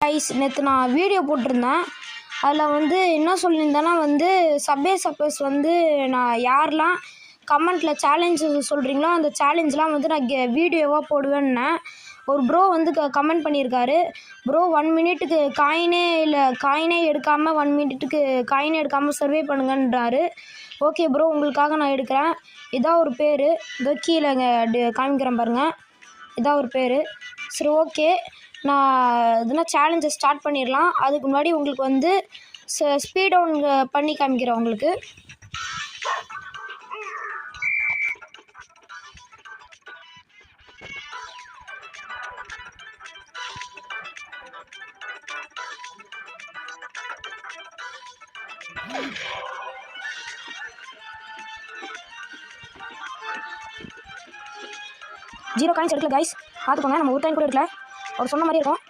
Guys நேற்று நான் video போட்டிருந்தேன். அதில் வந்து என்ன சொல்லியிருந்தேன்னா வந்து சப்போஸ் வந்து நான் யாரெலாம் கமெண்ட்டில் சேலஞ்சு சொல்கிறீங்களோ அந்த சேலஞ்செலாம் வந்து நான் வீடியோவாக போடுவேன்னேன். ஒரு ப்ரோ வந்து கமெண்ட் பண்ணியிருக்காரு, ப்ரோ 1 மினிட்டுக்கு காயினே எடுக்காமல் 1 மினிட்டுக்கு காயினே எடுக்காமல் சர்வே பண்ணுங்கன்றாரு. ஓகே ப்ரோ, உங்களுக்காக நான் எடுக்கிறேன். இதான் ஒரு பேர், இதோ கீழே காமிக்கிறேன் பாருங்கள், இதான் ஒரு பேர். சரி ஓகே, நான் இதுனா சேலஞ்சை ஸ்டார்ட் பண்ணிடலாம். அதுக்கு முன்னாடி உங்களுக்கு வந்து ஸ்பீட் டவுன் பண்ணி காமிக்கிறேன் உங்களுக்கு. ஜீரோ காயின்ஸ் எடுக்கல கைஸ், பார்த்துக்கோங்க. நம்ம ஒரு காயின் கூட எடுக்கல, அவர் சொன்ன மாதிரி இருக்கும்.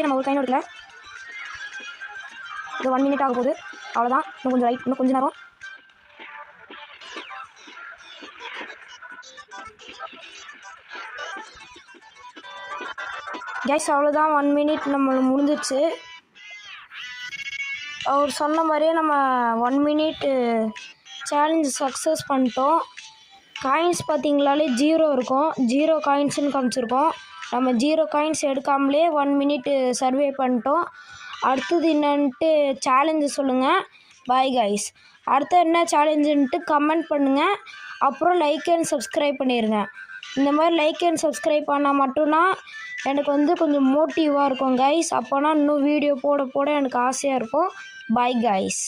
நம்ம ஒரு காயின் எடுக்கல. இது 1 மினிட் ஆக போகுது, அவ்வளோதான். இன்னும் கொஞ்சம் நேரம். கைஸ் அவ்வளோதான், 1 மினிட் நம்ம முடிஞ்சிச்சு. அவர் சொன்ன மாதிரியே நம்ம 1 மினிட் சேலஞ்சு சக்ஸஸ் பண்ணிட்டோம். காயின்ஸ் பார்த்தீங்களாலே 0 இருக்கும், 0 காயின்ஸ்னு காமிச்சிருக்கோம். நம்ம 0 காயின்ஸ் எடுக்காமலே 1 மினிட் சர்வே பண்ணிட்டோம். அடுத்தது என்னன்ட்டு சேலஞ்சு சொல்லுங்கள். Bye guys. அடுத்த என்ன சேலஞ்சுன்ட்டு கமெண்ட் பண்ணுங்கள். அப்புறம் லைக் அண்ட் சப்ஸ்கிரைப் பண்ணிடுங்க. இந்த மாதிரி லைக் அண்ட் சப்ஸ்கிரைப் பண்ணால் மட்டும்தான் எனக்கு வந்து கொஞ்சம் மோட்டிவாக இருக்கும் கைஸ். அப்போனா இன்னும் வீடியோ போட எனக்கு ஆசையாக இருக்கும். Bye guys.